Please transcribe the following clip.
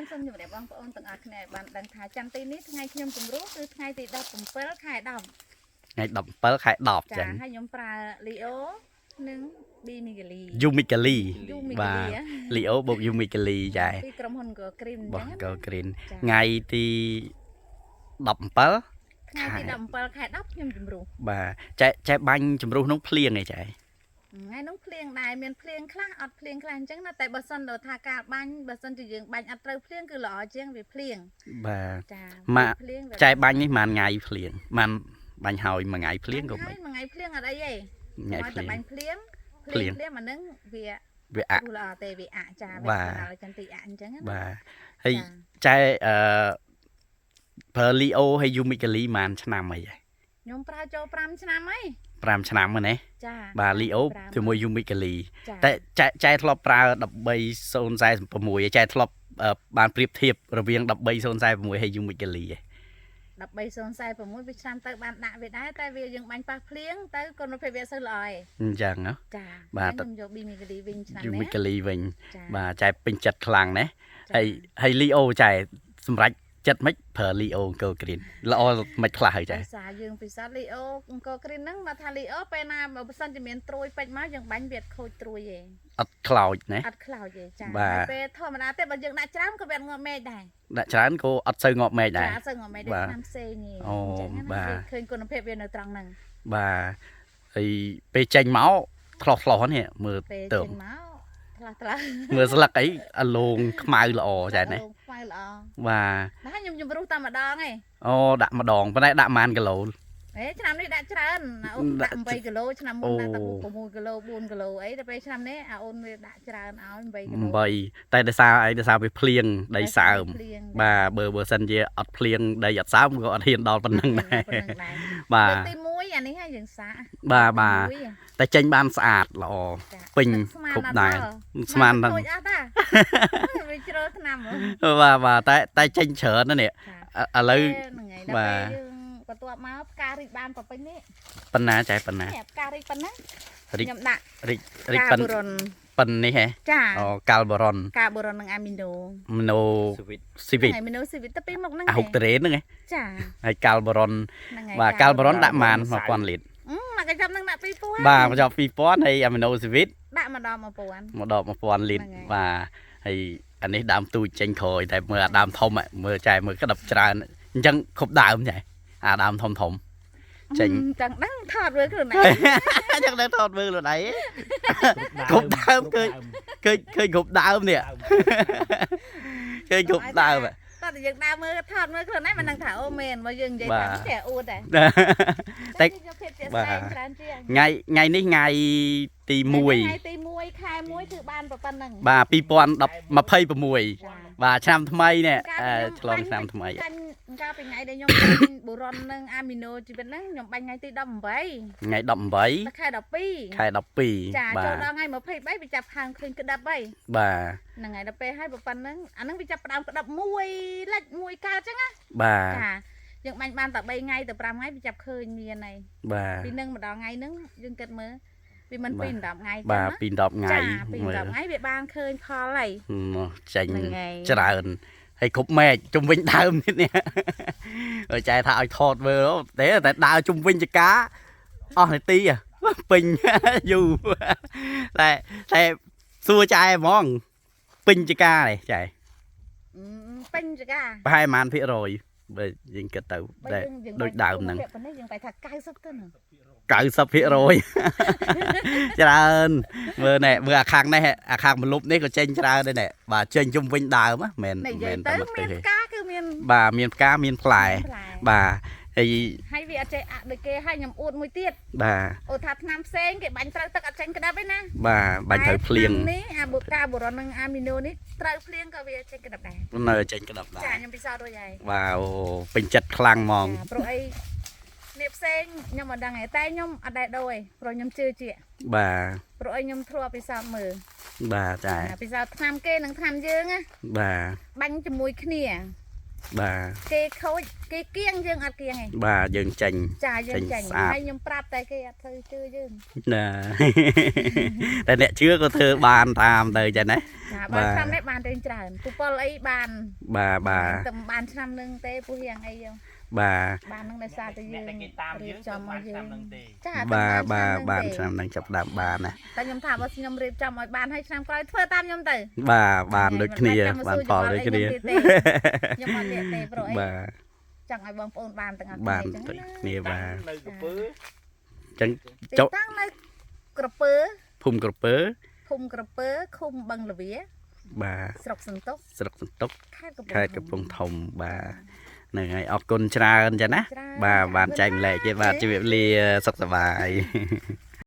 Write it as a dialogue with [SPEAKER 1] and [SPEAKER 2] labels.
[SPEAKER 1] មានសូមជម្រាបបងប្អូនទាំងអស់គ្នាបានដឹងថាចន្ទទីនេះថ្ងៃខ្ញុំជំរុះគឺថ្ងៃទី17ខែ10
[SPEAKER 2] ថ្ងៃ17ខែ10ចឹង
[SPEAKER 1] ហើយខ្ញុំប្រើលីអូនិងប៊ីមីកាលី
[SPEAKER 2] យូមីកាលី
[SPEAKER 1] បាទ
[SPEAKER 2] លីអូបូកយូមីកាលីចា៎
[SPEAKER 1] ពីក្រុមហ៊ុន Go Green
[SPEAKER 2] បោះ
[SPEAKER 1] អញ្ចឹង
[SPEAKER 2] Go Green ថ្ងៃទី17
[SPEAKER 1] ថ្ងៃទី17ខែ10ខ្ញុំជំរុះ
[SPEAKER 2] បាទចែបាញ់ជំរុះនោះភ្លៀងឯចា៎
[SPEAKER 1] ថ្ងៃនោះភ្លៀងដែរមានភ្លៀងខ្លះអត់ភ្លៀងខ្លះអញ្ចឹងណាតែបើសិនដល់ថាការបាញ់បើសិនជាយើងបាញ់អត់ត្រូវភ្លៀងគឺល្អជាងវាភ្លៀង
[SPEAKER 2] បាទ
[SPEAKER 1] ចា៎
[SPEAKER 2] ម៉ាក់ចែបាញ់នេះប៉ុន្មានថ្ងៃភ្លៀងបានបាញ់ហើយមួយថ្ងៃភ្លៀងក៏មិន
[SPEAKER 1] មួយថ្ងៃភ្លៀងអត់អីទេ
[SPEAKER 2] ថ្ងៃភ្លៀង
[SPEAKER 1] តែបាញ់ភ្លៀងអាហ្នឹងវា
[SPEAKER 2] អាក់
[SPEAKER 1] ល្អទេវាអាក់ចាវាដល់ចន្ទទីអាក់អញ្ចឹងណា
[SPEAKER 2] បាទហើយចែប្រើលីអូហើយយូមីកាលីប៉ុន្មានឆ្នាំអី
[SPEAKER 1] ខ្ញុំប្រើចូល5ឆ្នាំហើយ
[SPEAKER 2] 5ឆ្នាំហ្នឹងណា
[SPEAKER 1] ចា
[SPEAKER 2] បាទលីអូជាមួយយូមីកាលីតែចែធ្លាប់ប្រើ13046ចែធ្លាប់បានប្រៀបធៀបរវាង13046ហើយយូមីកាលី
[SPEAKER 1] 13046វាឆ្នាំទៅបានដាក់វាដែរតែវាយើងបាញ់ប៉ះភ្លៀងទៅគុណភាពវាសូវល្អឯង
[SPEAKER 2] អញ្ចឹងណា
[SPEAKER 1] ចាបាទខ្ញុំយកប៊ីមីកាលីវិញឆ្នាំនេះ
[SPEAKER 2] យូមីកាលីវិញបាទចែពេញចិត្តខ្លាំងណាហើយលីអូចែសម្រាប់ចិត្តមិនប្រើលីអូ Go Green ល្អមិនខ្លះហើយចា
[SPEAKER 1] ភាសាយើងពិសាលីអូ Go Green ហ្នឹងមកថាលីអូពេលណាបើសិនជាមានត្រួយពេជ្រមកយើងបាញ់វាខូចត្រួយឯង
[SPEAKER 2] អត់ខ្លោចណា
[SPEAKER 1] អត់ខ្លោចទេចាពេលធម្មតាទេបើយើងដាក់ច្រើនក៏វាងាប់មែកដែរ
[SPEAKER 2] ដាក់ច្រើនក៏អត់សូវងាប់មែកដែរ
[SPEAKER 1] អត់សូវងាប់មែកដែរឆ្នាំផ្សេងទេ
[SPEAKER 2] អូបាទ
[SPEAKER 1] ឃើញគុណភាពវានៅត្រង់ហ្នឹង
[SPEAKER 2] បាទហើយពេលចេញមកឆ្លោះនេះមើលទៅ
[SPEAKER 1] ថ្លា
[SPEAKER 2] មើលស្លឹកអីអាលងខ្មៅល្អចា៎ណា
[SPEAKER 1] ខ្មៅល្អ
[SPEAKER 2] បាទ
[SPEAKER 1] ណាខ្ញុំជំរុះតែម្ដងឯង
[SPEAKER 2] អូដាក់ម្ដងប៉ុន្តែដាក់ប៉ុន្មានគីឡូ
[SPEAKER 1] ឆ្នាំនេះដាក់ច្រើនអូនដាក់8គីឡូឆ្នាំមុនដាក់តែ6គីឡូ4គីឡូអីតែពេលឆ្នាំនេះអូនវាដាក់ច្រើនឲ្យ8គីឡូ
[SPEAKER 2] 8តែដោយសារអីដោយសារវាភ្លៀងដីសើមបាទបើសិនជាអត់ភ្លៀងដីអត់សើមក៏អត់ហ៊ានដល់ប៉ុណ្្នឹងដែរ
[SPEAKER 1] បាទទី1អានេះហើយយើងសាក
[SPEAKER 2] បាទតែចេញបានស្អាតល្អពេញគ្រប់ដែរស្មាន
[SPEAKER 1] ដល់អត់តាវាជ្រុលឆ្នាំ
[SPEAKER 2] បាទតែចេញច្រើនណាស់នេះឥឡូវ
[SPEAKER 1] បាទបន្ទាប់មកផ្ការីកបានប្រពេញនេះ
[SPEAKER 2] ប៉ុណ្ណាចែប៉ុណ្ណា
[SPEAKER 1] ផ្ការីកប៉ុណ្ណាខ្ញុំដាក់
[SPEAKER 2] រីកប៉ុននេះហ៎អូកាល់បូរ៉ុន
[SPEAKER 1] និងអាមីណូ
[SPEAKER 2] ស៊ីវីត
[SPEAKER 1] អាមីណូស៊ីវីតទៅពីមុខហ្នឹង
[SPEAKER 2] អាហុកតរ៉េហ្នឹង
[SPEAKER 1] ចា
[SPEAKER 2] ហើយកាល់បូរ៉ុនបាទកាល់បូរ៉ុនដាក់ប៉ុន្មាន1000លីត្រ
[SPEAKER 1] មកកញ្ចប់នឹងដាក់2000
[SPEAKER 2] បាទកញ្ចប់2000ហើយអាមីណូស៊ីវីត
[SPEAKER 1] ដាក់មកដល់
[SPEAKER 2] 1000លីត្របាទហើយអានេះដើមទូចចេញក្រោយតែមើលអាដើមធំមើលចែមើលក្តាប់ច្រើនអញ្ចឹងគ្រប់ដើមចាអាដើមធំ
[SPEAKER 1] ចេញចឹងដឹងថតមើលខ្លួនឯង
[SPEAKER 2] ចឹងដឹងថតមើលខ្លួនឯងគ្រប់ដើមឃើញគ្រប់ដើមនេះឃើញគ្រប់ដើម
[SPEAKER 1] តើយើងដើរមើលថតមើលខ្លួនឯងមិនដឹងថាអូមែនមកយើងនិយាយថាតែអួតដែរ
[SPEAKER 2] តែថ្ងៃនេះថ្ងៃទី1
[SPEAKER 1] ថ្ងៃទី1ខែ1គឺបានប៉ុណ្្នឹង
[SPEAKER 2] បាទ2026បាទឆ្នាំថ្មីនេះឆ្លងឆ្នាំថ្មី
[SPEAKER 1] កាលពីថ្ងៃដែលខ្ញុំបូរ៉ុននិងអាមីណូជីវិតហ្នឹងខ្ញុំបាញ់ថ្ងៃទី18
[SPEAKER 2] ថ្ងៃ18
[SPEAKER 1] ខែ12
[SPEAKER 2] ចា
[SPEAKER 1] ចូលដល់ថ្ងៃ23វាចាប់ខាងឃើញក្តាប់ហើយ
[SPEAKER 2] បាទ
[SPEAKER 1] ហ្នឹងហើយដល់ពេលហើយប៉ុណ្្នឹងអាហ្នឹងវាចាប់ផ្ដើមក្តាប់មួយលិចមួយកើតអញ្ចឹងណា
[SPEAKER 2] បាទ
[SPEAKER 1] ចាយើងបាញ់បានតែ3ថ្ងៃទៅ5ថ្ងៃវាចាប់ឃើញមានហើយ
[SPEAKER 2] បាទ
[SPEAKER 1] ពីនឹងម្ដងថ្ងៃហ្នឹងយើងគិតមើលវាមិនពី10ថ្ងៃ
[SPEAKER 2] បាទពី10ថ្ងៃ
[SPEAKER 1] ពី10ថ្ងៃវាបានឃើញផលហើយ
[SPEAKER 2] ចេញច្រើនហើយគ្រប់មែកជុំវិញដើមនេះហើយចែថាឲ្យថតមើលតែដើរជុំវិញចកាអស់នាទីពេញយូរតែសួរចែហ្មងពេញចកានេះចែ
[SPEAKER 1] ពេញចកា
[SPEAKER 2] ប្រហែលប៉ុន្មានភាគរយបើយើងគិតទៅដូចដើមហ្នឹង
[SPEAKER 1] យើងបែរថា90ទៅហ្នឹង
[SPEAKER 2] 90%ច្រើនមើលនេះមើលអាខាងនេះអាខាងមលុបនេះក៏ចេញច្រើនដែរនេះបាទចេញជុំវិញដើមមែន
[SPEAKER 1] តែមានផ្កាគឺមាន
[SPEAKER 2] បាទមានផ្កាមានផ្លែបាទ
[SPEAKER 1] ហើយវាអត់ចេះអាក់ដូចគេឲ្យខ្ញុំអួតមួយទៀត
[SPEAKER 2] បាទ
[SPEAKER 1] អូថាឆ្នាំផ្សេងគេបាញ់ត្រូវទឹកអត់ចេញក្តាប់ទេណា
[SPEAKER 2] បាទបាញ់ត្រូវភ្លៀង
[SPEAKER 1] នេះអាបូកាបូរ៉ុននិងអាមីណូនេះត្រូវភ្លៀងក៏វាចេញក្តាប់ដែរ
[SPEAKER 2] នៅចេញក្តាប់ដែរ
[SPEAKER 1] ចាខ្ញុំពិសោធន៍រួចហើយ
[SPEAKER 2] បាទអូពេញចិត្តខ្លាំងហ្មង
[SPEAKER 1] ព្រោះអីនេះផ្សេងខ្ញុំអត់ដឹងទេតែខ្ញុំអត់ដែរដូរទេព្រោះខ្ញុំជឿជាក់
[SPEAKER 2] បាទ
[SPEAKER 1] ព្រោះអីខ្ញុំធ្លាប់ពិសោធន៍មើល
[SPEAKER 2] បាទចា
[SPEAKER 1] ពិសោធន៍ឆ្នាំគេនិងឆ្នាំយើងណា
[SPEAKER 2] បាទ
[SPEAKER 1] បាញ់ជាមួយគ្នា
[SPEAKER 2] bà
[SPEAKER 1] kê khối kê kiêng dương ăn kiêng này
[SPEAKER 2] bà dừng chành
[SPEAKER 1] trà dương chành
[SPEAKER 2] sạp.
[SPEAKER 1] hay nhung prap tay kê thôi chưa dương
[SPEAKER 2] nè tại nè chưa có thơ bàn tham đời chành đấy
[SPEAKER 1] bàn trăm đấy bàn trên tràn cụ pol ấy bàn
[SPEAKER 2] bà
[SPEAKER 1] tầm bàn trăm nâng tê pu hiền ấy dương
[SPEAKER 2] bà
[SPEAKER 1] bàn nâng đại xa tới dương riệp cho mọi dương
[SPEAKER 2] bà bàn trăm đang chập đạp bà nè
[SPEAKER 1] ta nhung thả vào nhung riệp cho mọi bàn hay trăm coi thưa tam nhung tử
[SPEAKER 2] bà bàn được kia bàn phò được kia
[SPEAKER 1] nhung mà liệt tê rồi
[SPEAKER 2] bà
[SPEAKER 1] chẳng ai bong ôn bàn từng
[SPEAKER 2] bàn được kia bà chẳng
[SPEAKER 1] chỗ
[SPEAKER 2] chỗ
[SPEAKER 1] tăng này cờ pơ
[SPEAKER 2] phum cờ pớ
[SPEAKER 1] khung bằng là vía
[SPEAKER 2] bà
[SPEAKER 1] sọc sừng
[SPEAKER 2] tốc khai cặp bông thòng bà này ngày ọt côn tra ơn cho ná bà bàn chành lại cái bà chỉ việc ly sọc sờ bài